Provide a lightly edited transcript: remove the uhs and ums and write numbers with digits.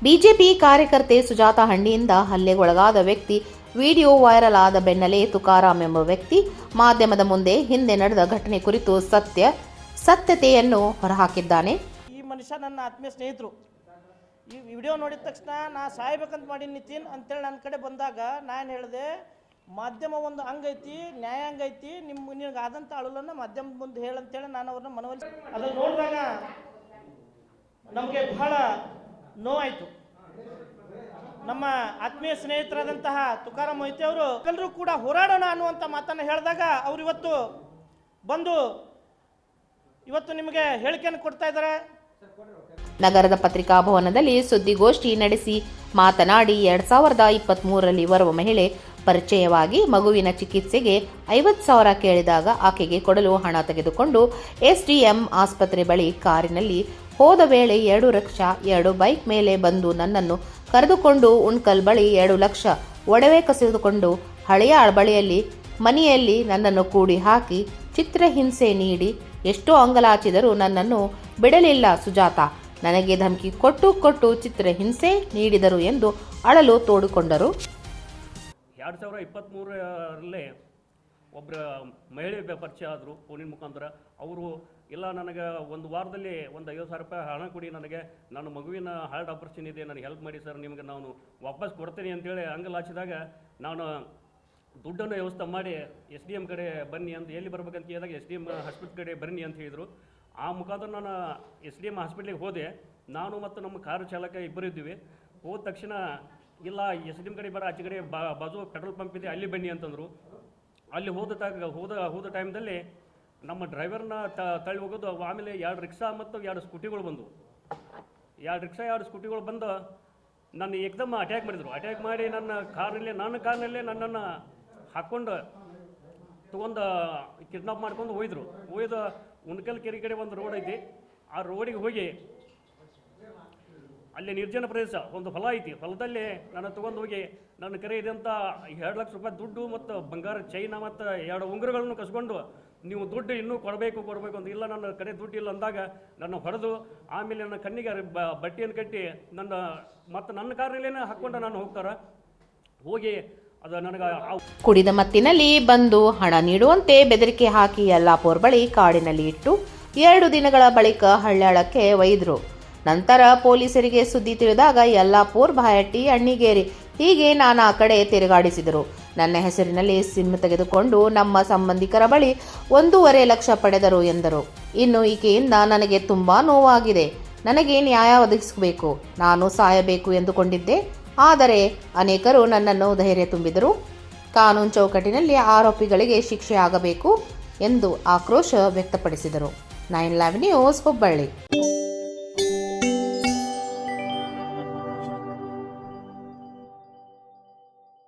BJP ಕಾರ್ಯಕರ್ತೆ ಸುಜಾತಾ ಹಂಡಿಯಿಂದ ಹಲ್ಲೆಗೊಳಗಾದ ವ್ಯಕ್ತಿ video viral ಆದ ಬೆನ್ನಲ್ಲೇ ತುಕಾರಾಂ ಎಂಬ ವ್ಯಕ್ತಿ ಮಾಧ್ಯಮದ ಮುಂದೆ ಹಿಂದೆ ನಡೆದ ಘಟನೆ ಕುರಿತು ಸತ್ಯತೆಯನ್ನು ಹೊರಹಾಕಿದ್ದಾನೆ. ಈ ಮನುಷ್ಯ ನನ್ನ ಆತ್ಮೀಯ ಸ್ನೇಹಿತರು. ಈ ವಿಡಿಯೋ ನೋಡಿದ ತಕ್ಷಣ ನಾ ಸಾಯ್ಬೇಕಂತ ಮಾಡಿ ನಿಂತೀನಿ ಅಂತೇಳಿ ನನ್ನ ಕಡೆ ಬಂದಾಗ ನಾನು ಹೇಳಿದೆ, ಮಾಧ್ಯಮ ಒಂದು ಹಂಗೈತಿ, ನ್ಯಾಯಾಂಗ ಐತಿ, ನಿನಗೆ ಆದಂಥ ಅಳಲನ್ನು ಮಾಧ್ಯಮದ ಮುಂದೆ ಹೇಳಂತೇಳಿ ನಾನು ಅವ್ರನ್ನ ಮನವೊಲಿಸಿ ಅದನ್ನು ನೋಡಿದಾಗ ನಮಗೆ ಬಹಳ ನೋವಾಯಿತು. ನಮ್ಮ ಆತ್ಮೀಯ ಸ್ನೇಹಿತರಾದಂತಹ ತುಕಾರಾಂ ಮೊಯ್ತೆ ಅವರು ಎಲ್ಲರೂ ಕೂಡ ಹೋರಾಡೋಣ ಅನ್ನುವಂಥ ಮಾತನ್ನು ಹೇಳಿದಾಗ ಅವರು ಇವತ್ತು ನಿಮಗೆ ಹೇಳಿಕೆಯನ್ನು ಕೊಡ್ತಾ ಇದ್ದಾರೆ. ನಗರದ ಪತ್ರಿಕಾಭವನದಲ್ಲಿ ಸುದ್ದಿಗೋಷ್ಠಿ ನಡೆಸಿ ಮಾತನಾಡಿ 2023ರಲ್ಲಿ ಬರುವ ಮಹಿಳೆ ಪರಿಚಯವಾಗಿ ಮಗುವಿನ ಚಿಕಿತ್ಸೆಗೆ 50,000 ಕೇಳಿದಾಗ ಆಕೆಗೆ ಕೊಡಲು ಹಣ ತೆಗೆದುಕೊಂಡು ಎಸ್ಡಿಎಂ ಆಸ್ಪತ್ರೆ ಬಳಿ ಕಾರಿನಲ್ಲಿ ಹೋದ ವೇಳೆ 2 ರಿಕ್ಷಾ 2 ಬೈಕ್ ಮೇಲೆ ಬಂದು ನನ್ನನ್ನು ಕರೆದುಕೊಂಡು ಉಣ್ಕಲ್ ಬಳಿ 2 ಲಕ್ಷ ಒಡವೆ ಕಸಿದುಕೊಂಡು ಹಳೆಯ ಬಳಿಯಲ್ಲಿ ಮನೆಯಲ್ಲಿ ನನ್ನನ್ನು ಕೂಡಿ ಹಾಕಿ ಚಿತ್ರಹಿಂಸೆ ನೀಡಿ ಎಷ್ಟೋ ಅಂಗಲಾಚಿದರೂ ನನ್ನನ್ನು ಬಿಡಲಿಲ್ಲ ಸುಜಾತಾ. ನನಗೆ ಧಮಕಿ ಕೊಟ್ಟು ಚಿತ್ರಹಿಂಸೆ ನೀಡಿದರು ಎಂದು ಅಳಲು ತೋಡಿಕೊಂಡರು. 2023ರಲ್ಲಿ ಒಬ್ಬರ ಮಹಿಳೆ ಪರಿಚಯ ಆದರು ಫೋನಿನ ಮುಖಾಂತರ. ಅವರು ಇಲ್ಲ, ನನಗೆ ಒಂದು ವಾರದಲ್ಲಿ ಒಂದು 50,000 ರೂಪಾಯಿ ಹಣ ಕೊಡಿ, ನನಗೆ ನನ್ನ ಮಗುವಿನ ಹಾರ್ಟ್ ಆಪರೇಷನ್ ಇದೆ, ನನಗೆ ಹೆಲ್ಪ್ ಮಾಡಿ ಸರ್, ನಿಮಗೆ ನಾನು ವಾಪಸ್ ಕೊಡ್ತೀನಿ ಅಂತೇಳಿ ಅಂಗಲಾಚಿದಾಗ ನಾನು ದುಡ್ಡನ್ನು ವ್ಯವಸ್ಥೆ ಮಾಡಿ SDM ಕಡೆ ಬನ್ನಿ ಅಂತ, ಎಲ್ಲಿ ಬರ್ಬೇಕಂತ ಹೇಳಿದಾಗ SDM ಹಾಸ್ಪಿಟ್ಲ್ ಕಡೆ ಬನ್ನಿ ಅಂತ ಹೇಳಿದರು. ಆ ಮುಖಾಂತರ ನಾನು SDM ಹಾಸ್ಪಿಟ್ಲಿಗೆ ಹೋದೆ. ನಾನು ಮತ್ತು ನಮ್ಮ ಕಾರು ಚಾಲಕ ಇಬ್ಬರು ಇದ್ದೀವಿ. ಹೋದ ತಕ್ಷಣ ಇಲ್ಲ SDM ಕಡೆ ಬರ, ಆಚೆ ಕಡೆ ಬಾಜು ಪೆಟ್ರೋಲ್ ಪಂಪ್ ಇದೆ, ಅಲ್ಲಿ ಬನ್ನಿ ಅಂತಂದರು. ಅಲ್ಲಿ ಹೋದ ಟೈಮ್ದಲ್ಲಿ ನಮ್ಮ ಡ್ರೈವರ್ನ ತಳ್ಳಿ ಹೋಗೋದು. ಆಮೇಲೆ 2 ರಿಕ್ಷಾ ಮತ್ತು 2 ಸ್ಕೂಟಿಗಳು ಬಂದು 2 ರಿಕ್ಷಾ 2 ಸ್ಕೂಟಿಗಳು ಬಂದು ನನ್ನ ಏಕದಮ್ ಅಟ್ಯಾಕ್ ಮಾಡಿದರು. ಅಟ್ಯಾಕ್ ಮಾಡಿ ನನ್ನ ಕಾರ್ನಲ್ಲೇ ನನ್ನನ್ನು ಹಾಕ್ಕೊಂಡು ತೊಗೊಂಡು ಕಿಡ್ನಾಪ್ ಮಾಡ್ಕೊಂಡು ಒಯ್ದು ಉಣ್ಕಲ್ ಕೆರೆ ಕಡೆ ಒಂದು ರೋಡ್ ಐತಿ, ಆ ರೋಡಿಗೆ ಹೋಗಿ ಅಲ್ಲಿ ನಿರ್ಜನ ಪ್ರದೇಶ ಒಂದು ಹೊಲ ಐತಿ, ಹೊಲದಲ್ಲಿ ನಾನು ತೊಗೊಂಡು ಹೋಗಿ ನನ್ನ ಕರೆ ಇದೆ ಅಂತ 2 ಲಕ್ಷ ರೂಪಾಯಿ ದುಡ್ಡು ಮತ್ತು ಬಂಗಾರ ಚೈನ ಮತ್ತು 2 ಉಂಗುರಗಳನ್ನು ಕಸ್ಕೊಂಡು, ನೀವು ದುಡ್ಡು ಇನ್ನೂ ಕೊಡಬೇಕು ಅಂತ, ಇಲ್ಲ ನನ್ನ ಕಡೆ ದುಡ್ಡು ಇಲ್ಲ ಅಂದಾಗ ನನ್ನ ಹೊಡೆದು, ಆಮೇಲೆ ನನ್ನ ಕಣ್ಣಿಗೆ ಬಟ್ಟೆಯನ್ನು ಕಟ್ಟಿ ನನ್ನ ಕಾರಿನಲ್ಲೇ ಹಾಕ್ಕೊಂಡು ನಾನು ಹೋಗಿ ಅದು ನನಗೆ ಕುಡಿದ ಮತ್ತಿನಲ್ಲಿ ಬಂದು ಹಣ ನೀಡುವಂತೆ ಬೆದರಿಕೆ ಹಾಕಿ ಯಲ್ಲಾಪುರ ಬಳಿ ಕಾಡಿನಲ್ಲಿ ಇಟ್ಟು 2 ದಿನಗಳ ಬಳಿಕ ಹಳ್ಯಾಳಕ್ಕೆ ಒಯ್ದರು. ನಂತರ ಪೊಲೀಸರಿಗೆ ಸುದ್ದಿ ತಿಳಿದಾಗ ಯಲ್ಲಾಪುರ, ಬಾಯಟ್ಟಿ, ಅಣ್ಣಿಗೇರಿ ಹೀಗೆ ನಾನಾ ಕಡೆ ತಿರುಗಾಡಿಸಿದರು. ನನ್ನ ಹೆಸರಿನಲ್ಲಿ ಸಿಮ್ ತೆಗೆದುಕೊಂಡು ನಮ್ಮ ಸಂಬಂಧಿಕರ ಬಳಿ 1.5 ಲಕ್ಷ ಪಡೆದರು ಎಂದರು. ಇನ್ನು ಈಕೆಯಿಂದ ನನಗೆ ತುಂಬಾ ನೋವಾಗಿದೆ, ನನಗೆ ನ್ಯಾಯ ಒದಗಿಸಬೇಕು, ನಾನು ಸಾಯಬೇಕು ಎಂದುಕೊಂಡಿದ್ದೆ. ಆದರೆ ಅನೇಕರು ನನ್ನನ್ನು ಧೈರ್ಯ ತುಂಬಿದರು. ಕಾನೂನು ಚೌಕಟ್ಟಿನಲ್ಲಿ ಆರೋಪಿಗಳಿಗೆ ಶಿಕ್ಷೆ ಆಗಬೇಕು ಎಂದು ಆಕ್ರೋಶ ವ್ಯಕ್ತಪಡಿಸಿದರು. 9 ಲೈವ್ ನ್ಯೂಸ್, ಹುಬ್ಬಳ್ಳಿ.